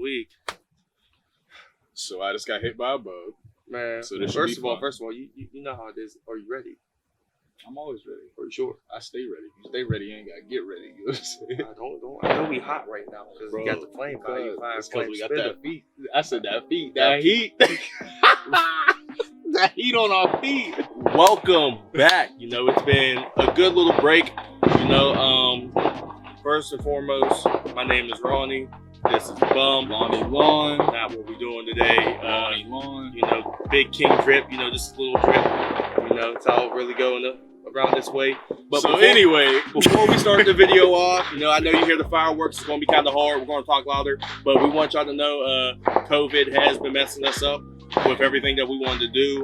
week. So I just got hit by a bug. Man, So this first of all, you know how it is. Are you ready? I'm always ready. Are you sure? I stay ready. You stay ready, you ain't gotta get ready. You know what I'm saying? I know we hot right now because we got the flame fire. Because we got that feet. I said that feet. That heat. That heat on our feet. Welcome back. You know, it's been a good little break. You know, first and foremost, my name is Ronnie. This is Bum. Lonnie Lawn. Not what we're doing today. Lonnie Lawn. You know, Big King drip. You know, just a little drip. You know, it's all really going around this way. But so anyway, before we start the video off, you know, I know you hear the fireworks. It's going to be kind of hard. We're going to talk louder. But we want y'all to know COVID has been messing us up with everything that we wanted to do.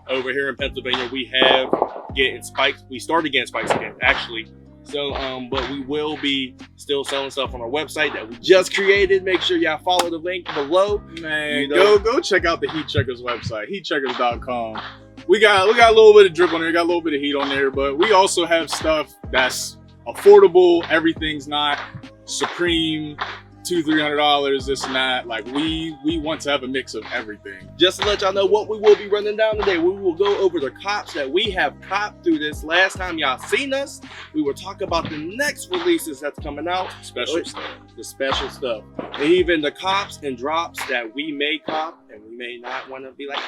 Over here in Pennsylvania, we have getting spikes. We started getting spikes again, actually. So, but we will be still selling stuff on our website that we just created. Make sure y'all follow the link below. Man, you know, go check out the HEATCHECKERZ website, heatcheckers.com. We got a little bit of drip on there, got a little bit of heat on there, but we also have stuff that's affordable. Everything's not supreme, $200-300, this and that. Like we want to have a mix of everything. Just to let y'all know what we will be running down today, we will go over the cops that we have copped through this last time y'all seen us. We will talk about the next releases that's coming out, Special stuff. The special stuff, and even the cops and drops that we may cop and we may not want to be like,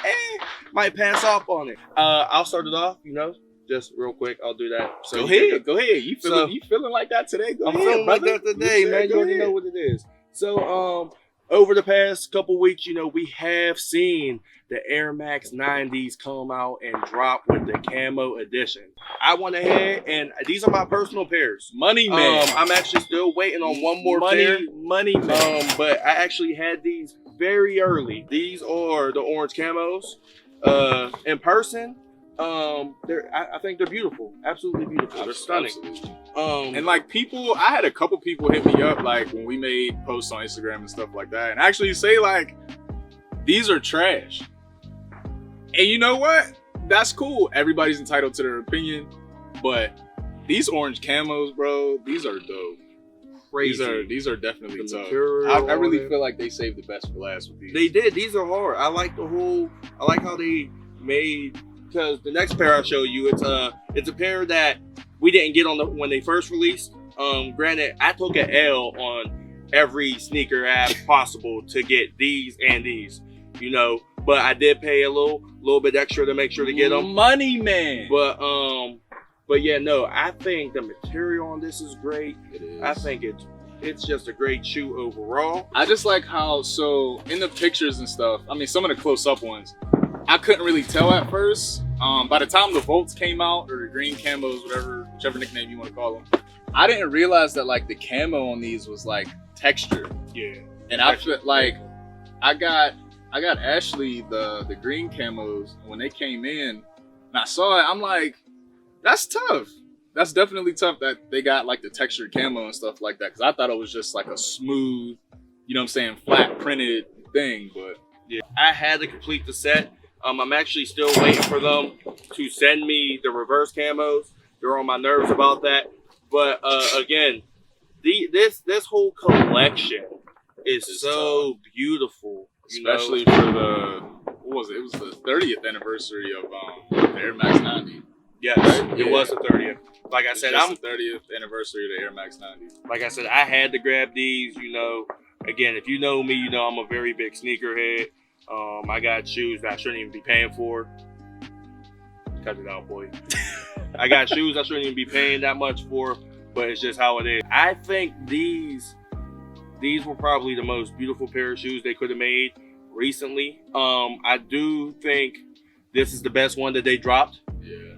might pass off on it. I'll start it off, you know. Just real quick, I'll do that. So go ahead. You feeling like that today? I'm feeling like that today, man. You already know what it is. So, over the past couple weeks, you know, we have seen the Air Max 90s come out and drop with the camo edition. I went ahead and these are my personal pairs. Money man. I'm actually still waiting on one more pair. Money man. But I actually had these very early. These are the orange camos. In person. I think they're beautiful, absolutely beautiful. They're stunning. And like I had a couple people hit me up like when we made posts on Instagram and stuff like that, and actually say like, these are trash. And you know what? That's cool. Everybody's entitled to their opinion, but these orange camos, bro, these are dope. Crazy. These are definitely tough. I really feel like they saved the best for last with these. They did. These are hard. I like how they made. Because the next pair I'll show you, it's a pair that we didn't get on when they first released. Granted, I took an L on every sneaker app possible to get these and these, you know. But I did pay a little bit extra to make sure to get them. Money man. But yeah, no, I think the material on this is great. It is. I think it's just a great shoe overall. I just like how, so in the pictures and stuff, I mean, some of the close-up ones, I couldn't really tell at first. By the time the Volts came out, or the green camos, whichever nickname you want to call them, I didn't realize that like the camo on these was like textured. Yeah. And I feel like I got Ashley the green camos when they came in, and I saw it. I'm like, that's tough. That's definitely tough that they got like the textured camo and stuff like that. Because I thought it was just like a smooth, you know what I'm saying, flat printed thing. But yeah, I had to complete the set. I'm actually still waiting for them to send me the reverse camos. They're on my nerves about that. But again, this whole collection is so beautiful. Especially for the, what was it? It was the 30th anniversary of the Air Max 90. Yes, right? It was the 30th. Like I said, the 30th anniversary of the Air Max 90. Like I said, I had to grab these. You know, again, if you know me, you know I'm a very big sneakerhead. I got shoes that I shouldn't even be paying for. Cut it out, boy. I got shoes I shouldn't even be paying that much for, but it's just how it is. I think these were probably the most beautiful pair of shoes they could have made recently. I do think this is the best one that they dropped. Yeah.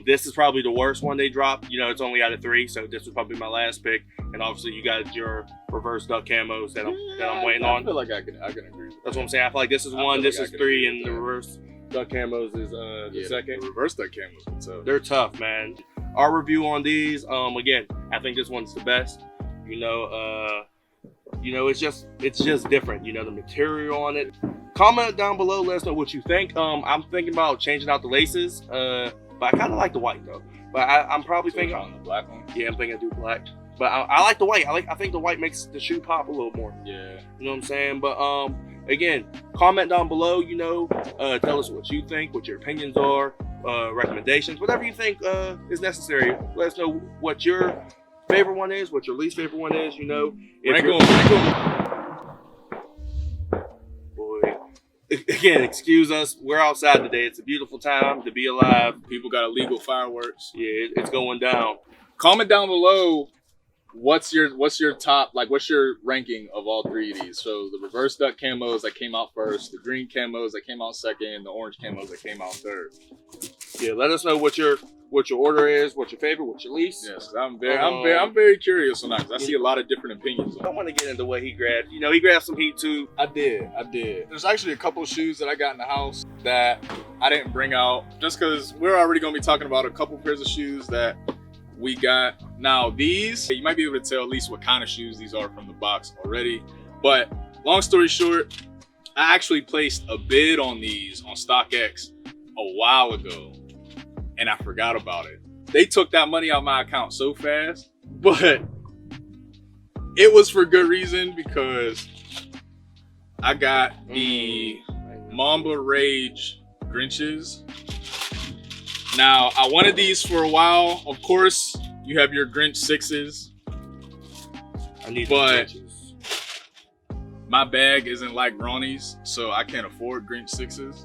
This is probably the worst one they dropped. You know, it's only out of 3, so this was probably my last pick. And obviously, you got your reverse duck camos that I'm waiting on. I feel like I can agree with That's what I'm saying. I feel like this is one, this is 3, and the reverse duck camos is the second. The reverse duck camos are tough. They're tough, man. Our review on these, again, I think this one's the best. You know, it's just different. You know, the material on it. Comment down below, let us know what you think. I'm thinking about changing out the laces, but I kind of like the white though. But I'm probably thinking on the black one. Yeah, I'm thinking I do black. But I like the white. I think the white makes the shoe pop a little more. Yeah. You know what I'm saying? But again, comment down below. You know, tell us what you think, what your opinions are, recommendations, whatever you think is necessary. Let us know what your favorite one is, what your least favorite one is. You know, Rank them. Boy, again, excuse us. We're outside today. It's a beautiful time to be alive. People got illegal fireworks. Yeah, it's going down. Comment down below. What's your top, like, what's your ranking of all three of these? So the reverse duck camos that came out first, the green camos that came out second, the orange camos that came out third. Yeah, let us know what your order is, what's your favorite, what's your least. Yes, I'm very curious on that because I see a lot of different opinions on I it. want to get into what he grabbed. You know, he grabbed some heat too. I did. There's actually a couple of shoes that I got in the house that I didn't bring out just because we're already going to be talking about a couple pairs of shoes that we got. Now these, you might be able to tell at least what kind of shoes these are from the box already. But long story short, I actually placed a bid on these on StockX a while ago and I forgot about it. They took that money out of my account so fast, but it was for good reason because I got the Mamba Rage Grinches. Now, I wanted these for a while. Of course, you have your Grinch 6s. I need But Grinches. my bag isn't like Ronnie's, so I can't afford Grinch 6s.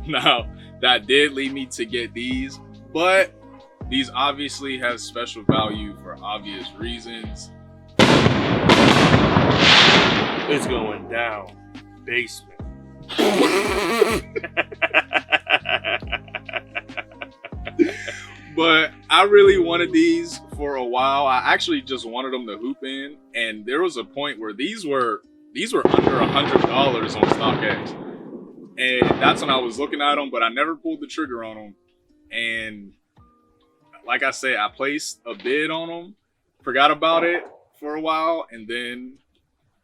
Now, that did lead me to get these, but these obviously have special value for obvious reasons. It's going down. Basement. But I really wanted these for a while. I actually just wanted them to hoop in, and there was a point where these were under $100 on StockX, and that's when I was looking at them, but I never pulled the trigger on them. And like I said, I placed a bid on them, forgot about it for a while, and then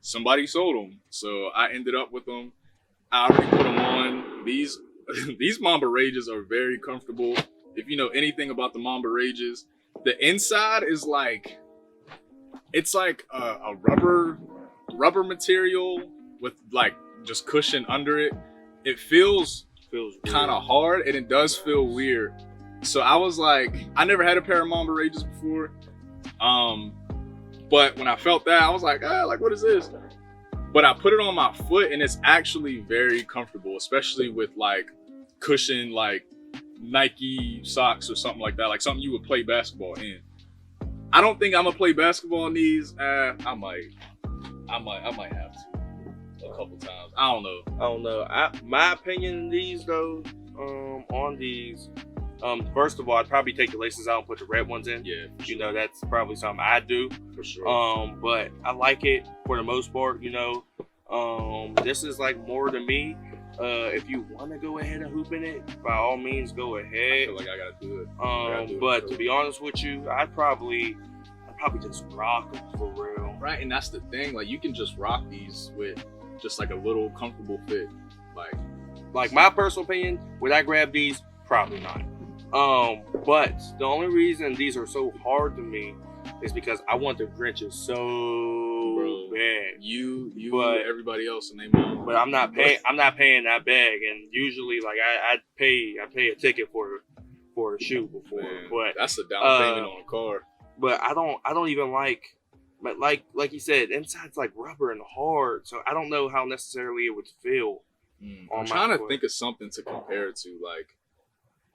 somebody sold them, so I ended up with them. I already put them on. These Mamba Rages are very comfortable. If you know anything about the Mamba Rages, the inside is like, it's like a rubber material with like just cushion under it. It feels kind of hard and it does feel weird. So I was like, I never had a pair of Mamba Rages before. But when I felt that, I was like, like what is this? But I put it on my foot and it's actually very comfortable, especially with like cushion, like Nike socks or something like that, like something you would play basketball in. I don't think I'm gonna play basketball in these. I might have to a couple times. I don't know. My opinion on these though, on these, first of all, I'd probably take the laces out and put the red ones in. Yeah, you know, that's probably something I do for sure. But I like it for the most part. You know, this is like more to me. If you want to go ahead and hoop in it, by all means, go ahead. I feel like I gotta do it. But to be honest with you, I'd probably just rock them for real. Right, and that's the thing. Like, you can just rock these with just like a little comfortable fit. Like my personal opinion, would I grab these? Probably not. But the only reason these are so hard to me is because I want the Grinches so bad. You but everybody else and they mom. But I'm not paying that bag, and usually like I pay a ticket for a shoe before. Man, but that's a down payment on a car. But I don't even like, but like you said, inside's like rubber and hard, so I don't know how necessarily it would feel. I'm trying to think of something to compare it to, like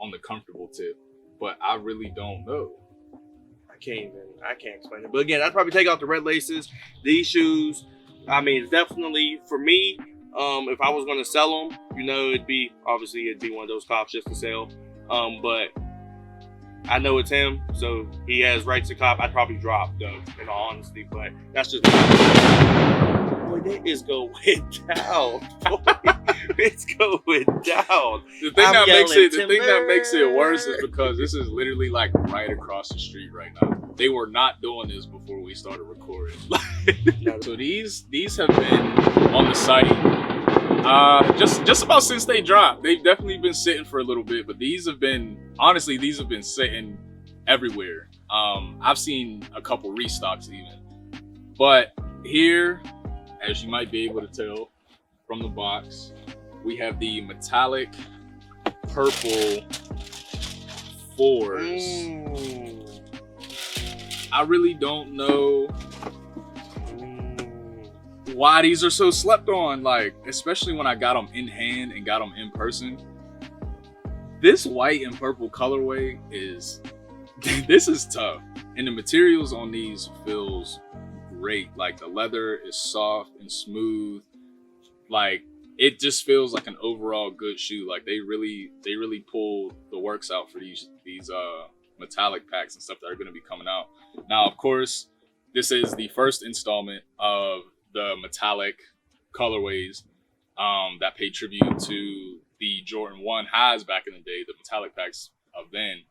on the comfortable tip, but I really don't know. I can't explain it. But again, I'd probably take out the red laces. These shoes, I mean, definitely for me, if I was going to sell them, you know, it'd be one of those cops just to sell. But I know it's him, so he has rights to cop. I'd probably drop though, in all honesty. But that's just boy, that is going down. It's going down. The thing that makes it worse is because this is literally like right across the street right now. They were not doing this before we started recording. So these have been on the site just about since they dropped. They've definitely been sitting for a little bit, but these have been sitting everywhere. I've seen a couple restocks even. But here, as you might be able to tell from the box, we have the metallic purple 4s. I really don't know why these are so slept on, like, especially when I got them in hand and got them in person. This white and purple colorway is, this is tough. And the materials on these feels great. Like, the leather is soft and smooth. Like, it just feels like an overall good shoe. Like, they really pulled the works out for these metallic packs and stuff that are going to be coming out. Now, of course, this is the first installment of the metallic colorways that pay tribute to the Jordan 1 highs back in the day, the metallic packs of then.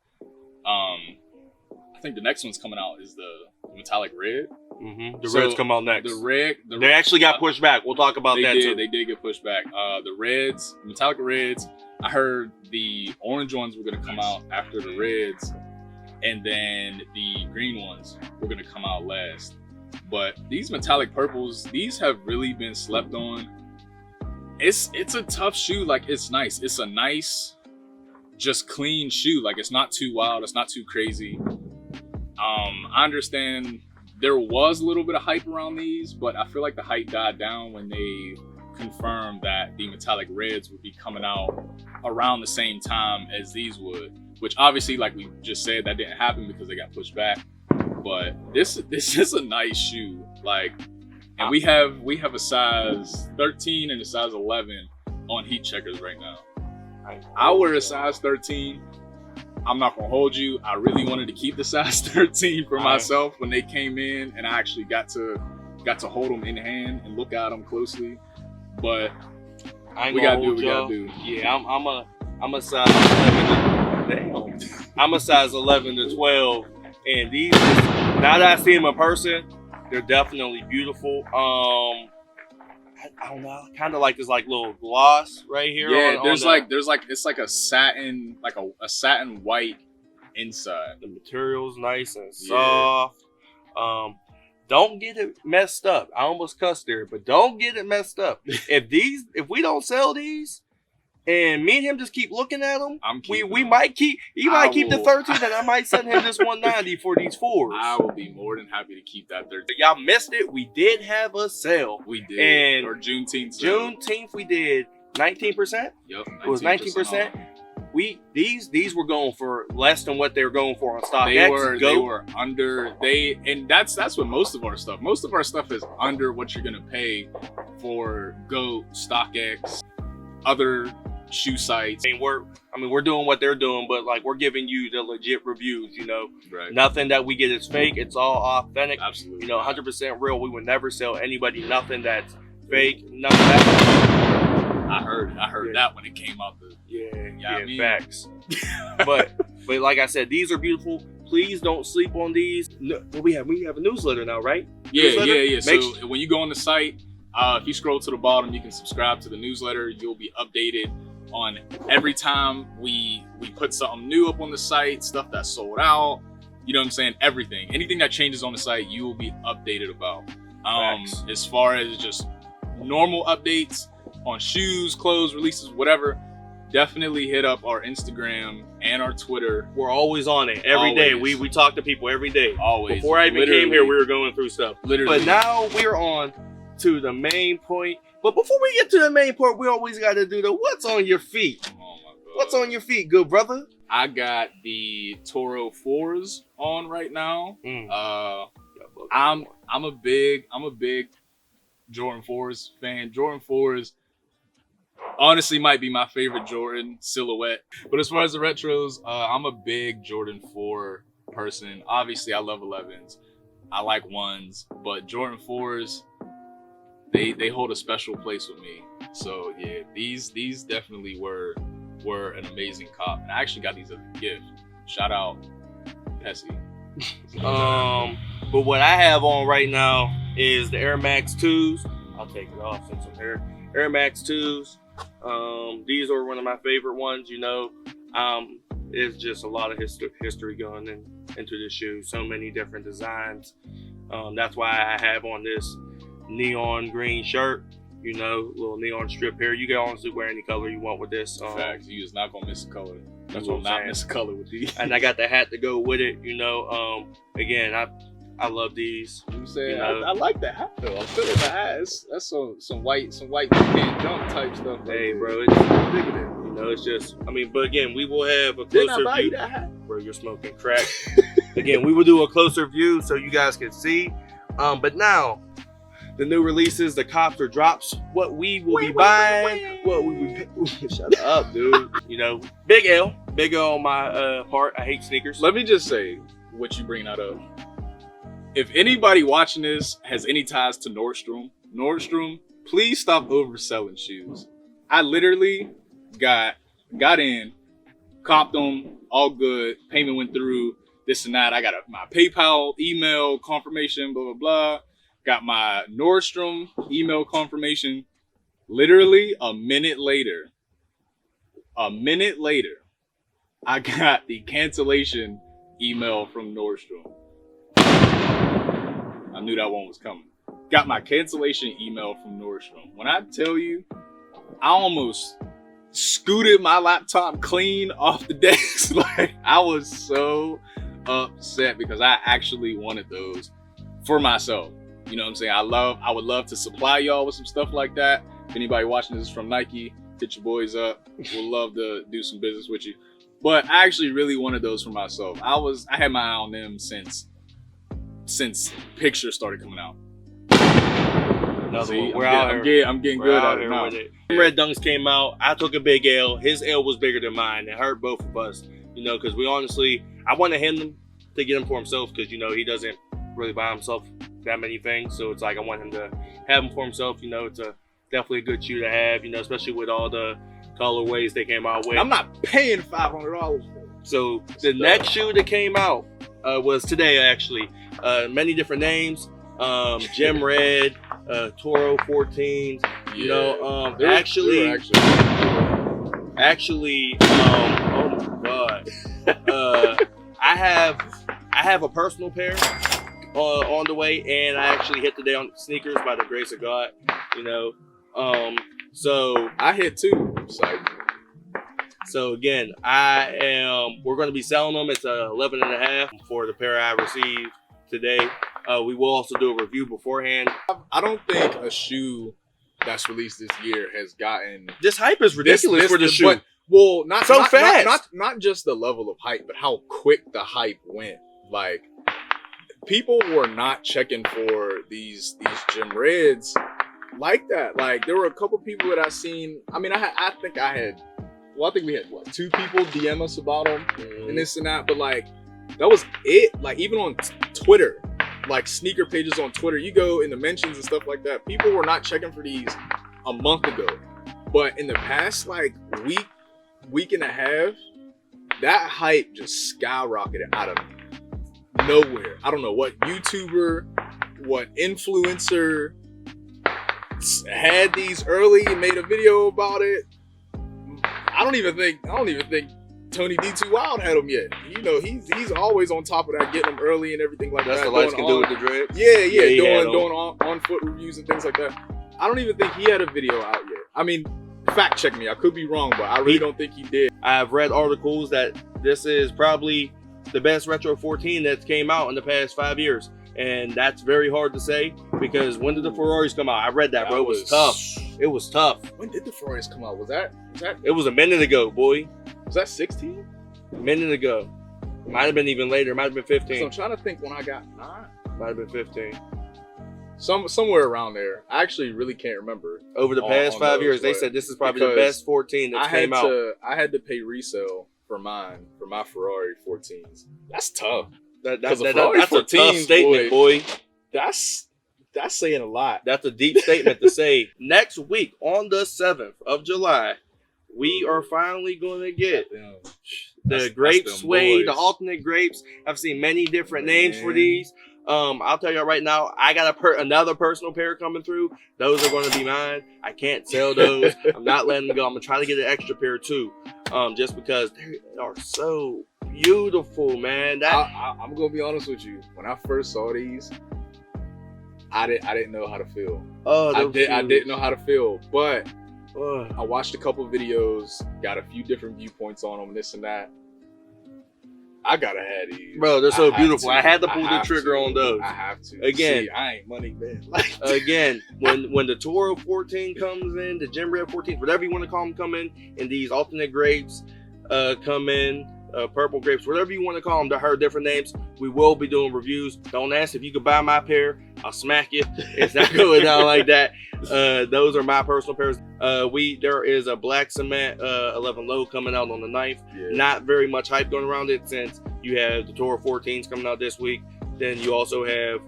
I think the next one's coming out is the metallic red. The reds come out next. They actually got pushed back. We'll talk about that too. They did get pushed back. The reds, the metallic reds. I heard the orange ones were gonna come out after the reds, and then the green ones were gonna come out last. But these metallic purples, these have really been slept on. It's a tough shoe. Like, it's nice. It's a nice, just clean shoe. Like, it's not too wild. It's not too crazy. I understand there was a little bit of hype around these, but I feel like the hype died down when they confirmed that the metallic reds would be coming out around the same time as these would, which obviously, like we just said, that didn't happen because they got pushed back. But this is a nice shoe. Like, and we have a size 13 and a size 11 on HEATCHECKERZ right now. I wear a size 13. I'm not gonna hold you. I really wanted to keep the size 13 for myself when they came in, and I actually got to hold them in hand and look at them closely. But we gotta do what we gotta do. Yeah, I'm a size 11. Damn. I'm a size 11 to 12, and these, now that I see them in person, they're definitely beautiful. I don't know, kind of like this little gloss right here. Yeah, there's it's like a satin, like a satin white inside. The material's nice and soft. Yeah. Don't get it messed up. I almost cussed there, but don't get it messed up. If we don't sell these, and me and him just keep looking at them, we might keep. He might keep the 13, and I might send him this 190 for these 4s. I will be more than happy to keep that 13. Y'all missed it. We did have a sale. We did. And or Juneteenth sale. Juneteenth we did 19%. Yep. It was 19%. These were going for less than what they were going for on StockX. They were under. And that's what most of our stuff. Most of our stuff is under what you're gonna pay for GOAT, StockX, other shoe sites. We're doing what they're doing, but like, we're giving you the legit reviews, you know. Right. Nothing that we get is fake. It's all authentic. Absolutely. You know, 100% real. We would never sell anybody nothing that's fake. None of that. I heard that when it came out. Facts. but like I said, these are beautiful. Please don't sleep on these. No, we have a newsletter now, right? Yeah. So when you go on the site, if you scroll to the bottom, you can subscribe to the newsletter. You'll be updated on every time we put something new up on the site, stuff that's sold out. You know what I'm saying? Everything, anything that changes on the site, you will be updated about. As far as just normal updates on shoes, clothes, releases, whatever, definitely hit up our Instagram and our Twitter. We're always on it every day. We talk to people every day. Always. Before I even came here, we were going through stuff. Literally. But now we're on to the main point. But before we get to the main point, we always got to do the what's on your feet. Oh my God. What's on your feet, good brother? I got the Toro 4s on right now. I'm a big Jordan 4s fan. Jordan 4s honestly might be my favorite Jordan silhouette. But as far as the retros, I'm a big Jordan 4 person. Obviously, I love 11s. I like 1s, but Jordan 4s, they hold a special place with me. So yeah, these definitely were an amazing cop. And I actually got these as a gift. Shout out Pessy. But what I have on right now is the Air Max 2s. I'll take it off since I'm here. Air Max 2s. These are one of my favorite ones, you know. It's just a lot of history going into the shoe. So many different designs. That's why I have on this neon green shirt. You know, little neon strip here. You can honestly wear any color you want with this. Facts. You is not gonna miss a color. That's what I'm not miss a color with these. And I got the hat to go with it. You know, again, I love these. You saying, you know, I like the hat though. I'm feeling the hat. That's some white can't jump type stuff. Hey, right bro, there. it's Dig it. you know, it's just. I mean, but again, we will have a Didn't I closer buy you view. that hat? Bro, you're smoking crack. Again, we will do a closer view so you guys can see. But now, the new releases, the cops or drops, what we will be buying, what we will be. Shut up, dude. You know, big L on my part. I hate sneakers. Let me just say what you bring that up. If anybody watching this has any ties to Nordstrom, please stop overselling shoes. I literally got in, copped them, all good. Payment went through, this and that. I got my PayPal email confirmation, blah, blah, blah. Got my Nordstrom email confirmation. Literally a minute later, I got the cancellation email from Nordstrom. I knew that one was coming. Got my cancellation email from Nordstrom. When I tell you, I almost scooted my laptop clean off the desk. Like, I was so upset because I actually wanted those for myself. You know what I'm saying? I would love to supply y'all with some stuff like that. If anybody watching this is from Nike, hit your boys up. We'll love to do some business with you. But I actually really wanted those for myself. I had my eye on them since pictures started coming out. See, I'm getting good at it now. Red Dunks came out. I took a big L. His L was bigger than mine. It hurt both of us, you know, because we honestly, I wanted him to get them for himself because, you know, he doesn't really buy himself that many things. So it's like I want him to have them for himself. You know, it's definitely a good shoe to have, you know, especially with all the colorways they came out with. I'm not paying $500 for it. So the next shoe that came out was today, actually. Many different names. Gem Red, Toro 14s. You know, actually, oh my God. I have a personal pair on the way, and I actually hit the day on sneakers by the grace of God. You know, so I hit too. So again, we're going to be selling them. It's 11.5 for the pair I received today. We will also do a review beforehand. I don't think a shoe that's released this year has gotten this hype is ridiculous for the shoe. But, well, not fast. Not just the level of hype, but how quick the hype went. Like, people were not checking for these Gem Reds like that. Like, there were a couple people that I seen. I mean, I think we had what, 2 people DM us about them and this and that. But like, that was it. Like, even on Twitter, like sneaker pages on Twitter, you go in the mentions and stuff like that, people were not checking for these a month ago. But in the past like week and a half, that hype just skyrocketed out of nowhere. I don't know what YouTuber, what influencer had these early and made a video about it. I don't even think Tony D2 Wild had them yet. You know, he's always on top of that, getting them early and everything like that. That's the lights can do with the dreads. Yeah, doing on foot reviews and things like that. I don't even think he had a video out yet. I mean, fact check me. I could be wrong, but I really don't think he did. I've read articles that this is probably the best retro 14 that's came out in the past 5 years. And that's very hard to say because when did the Ferraris come out? I read that, bro. It was tough. It was tough. When did the Ferraris come out? Was that? It was a minute ago, boy. Was that 16? A minute ago. Might have been even later. Might have been 15. So I'm trying to think when I got 9. Might have been 15. Somewhere around there. I actually really can't remember. Over the past 5 years, they said this is probably the best 14 that came out. I had to pay resale for my Ferrari 14s. That's tough. That's a tough statement, boy. That's saying a lot. That's a deep statement to say. Next week, on the 7th of July, we are finally going to get the grape suede, the alternate grapes. I've seen many different names for these. I'll tell you right now, I got another personal pair coming through. Those are going to be mine. I can't sell those. I'm not letting them go. I'm going to try to get an extra pair too, just because they are so beautiful, man. I'm gonna be honest with you. When I first saw these, I didn't know how to feel. I didn't know how to feel, but I watched a couple videos, got a few different viewpoints on them, this and that. I gotta have these, bro. They're so beautiful. I had to pull the trigger on those. I have to. Again, see, I ain't money man. Again, when the Toro 14 comes in, the Gym Red 14, whatever you want to call them, come in, and these alternate grapes come in, purple grapes, whatever you want to call them. They heard different names. We will be doing reviews. Don't ask if you could buy my pair. I'll smack you. It's not going down like that. Those are my personal pairs. There is a black cement 11 low coming out on the 9th. Yeah. Not very much hype going around it since you have the Toro 14s coming out this week. Then you also have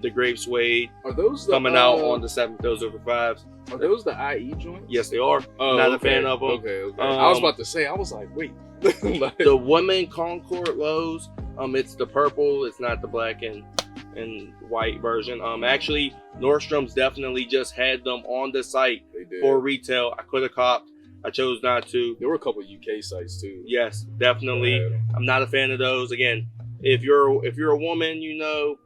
the grape suede coming out on the 7th. Those are the 5s. Are those the IE joints? Yes, they are. Not a fan of them. Okay. I was about to say, I was like, wait. The women Concord lows, it's the purple. It's not the black and white version. Actually, Nordstrom's definitely just had them on the site for retail. I could have copped. I chose not to. There were a couple of UK sites too. Yes, definitely. I'm not a fan of those. Again, if you're a woman, you know,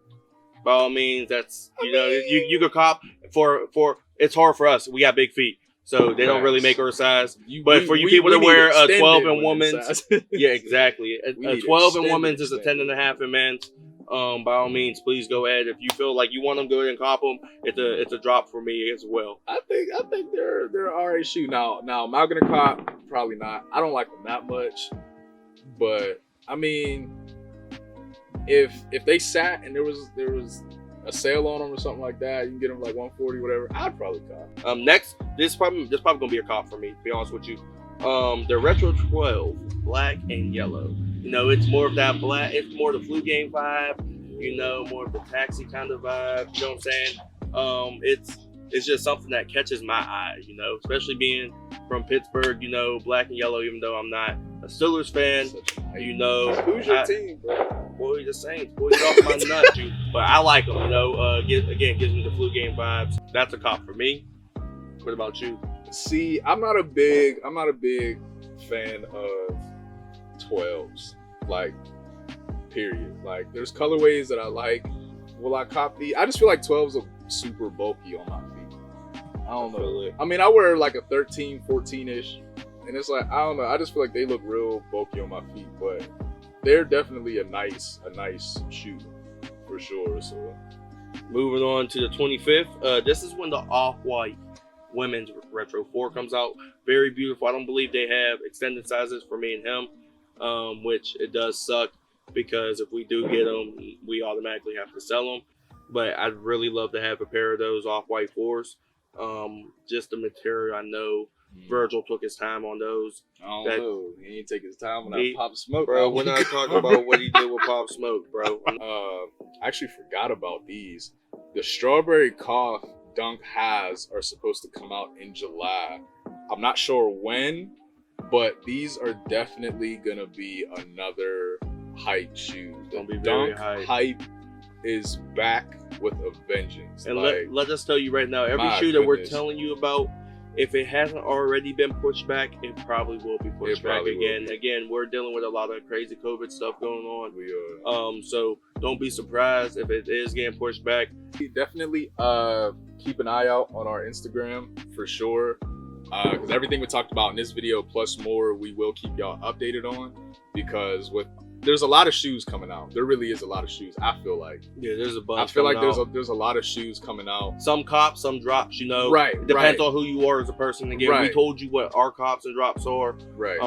by all means, that's you could cop for. It's hard for us. We got big feet. So they don't really make our size. But for you people that wear a 12 in women's, yeah, exactly. A 12 in women's is a 10.5 in men's. By all means, please go ahead. If you feel like you want them, go ahead and cop them. It's a drop for me as well. I think they're alright shoe. Now am I gonna cop? Probably not. I don't like them that much. But I mean, if they sat and there was a sale on them or something like that, you can get them like 140, whatever, I'd probably cop. Next, this probably gonna be a cop for me, to be honest with you. The Retro 12, black and yellow. You know, it's more of that black, it's more the flu game vibe, you know, more of the taxi kind of vibe, you know what I'm saying? It's just something that catches my eye, you know, especially being from Pittsburgh, you know, black and yellow, even though I'm not a Steelers fan, you know. Who's your team, bro? Boy, the Saints. Boy, get off my nuts, you. But I like them, you know. Gives me the flu game vibes. That's a cop for me. What about you? See, I'm not a big fan of 12s. Like, period. Like, there's colorways that I like. Will I cop these? I just feel like 12s are super bulky on my feet. I don't know. I mean, I wear like a 13, 14-ish. And it's like, I don't know. I just feel like they look real bulky on my feet. But they're definitely a nice shoe for sure. So moving on to the 25th. This is when the off-white women's Retro 4 comes out. Very beautiful. I don't believe they have extended sizes for me and him, which it does suck because if we do get them, we automatically have to sell them. But I'd really love to have a pair of those off-white 4s. Just the material, I know Virgil took his time on those. I don't know. He didn't take his time when I Pop Smoke. Bro, we're not talking about what he did with Pop Smoke, bro. I actually forgot about these. The Strawberry Cough Dunk highs are supposed to come out in July. I'm not sure when, but these are definitely going to be another hype shoe. It's going to be very hype is back with a vengeance. And let us tell you right now, every shoe that we're telling you about, if it hasn't already been pushed back, it probably will be pushed back again. Again, we're dealing with a lot of crazy COVID stuff going on. We are. So don't be surprised if it is getting pushed back. Definitely keep an eye out on our Instagram for sure. Because everything we talked about in this video plus more, we will keep y'all updated on. Because there's a lot of shoes coming out. There really is a lot of shoes. I feel like. Yeah, there's a bunch. I feel like there's a lot of shoes coming out. Some cops, some drops. You know, right? It depends on who you are as a person. Again, we told you what our cops and drops are. Right.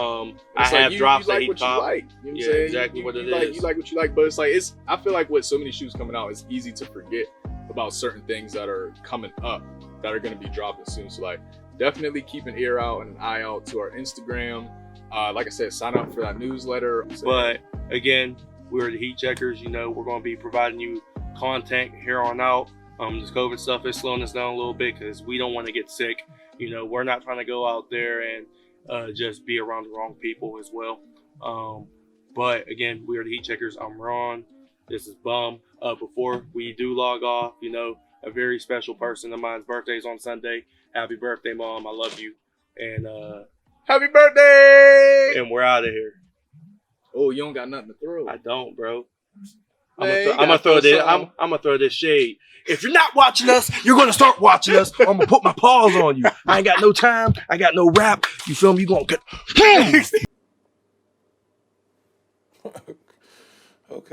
I have drops that he cop. You like what you like. Exactly what it is. You like what you like, but it's like I feel like with so many shoes coming out, it's easy to forget about certain things that are coming up that are going to be dropping soon. So like, definitely keep an ear out and an eye out to our Instagram. Like I said, sign up for that newsletter. But again, we're the Heat Checkers. You know, we're going to be providing you content here on out. This COVID stuff is slowing us down a little bit because we don't want to get sick. You know, we're not trying to go out there and just be around the wrong people as well. But again, we are the Heat Checkers. I'm Ron. This is Bum. Before we do log off, you know, a very special person of mine's birthday is on Sunday. Happy birthday, Mom. I love you. And happy birthday! And we're out of here. Oh, you don't got nothing to throw. I don't, bro. Man, I'm gonna throw this shade. If you're not watching us, you're gonna start watching us. I'm gonna put my paws on you. I ain't got no time. I got no rap. You feel me? You gonna get. Okay.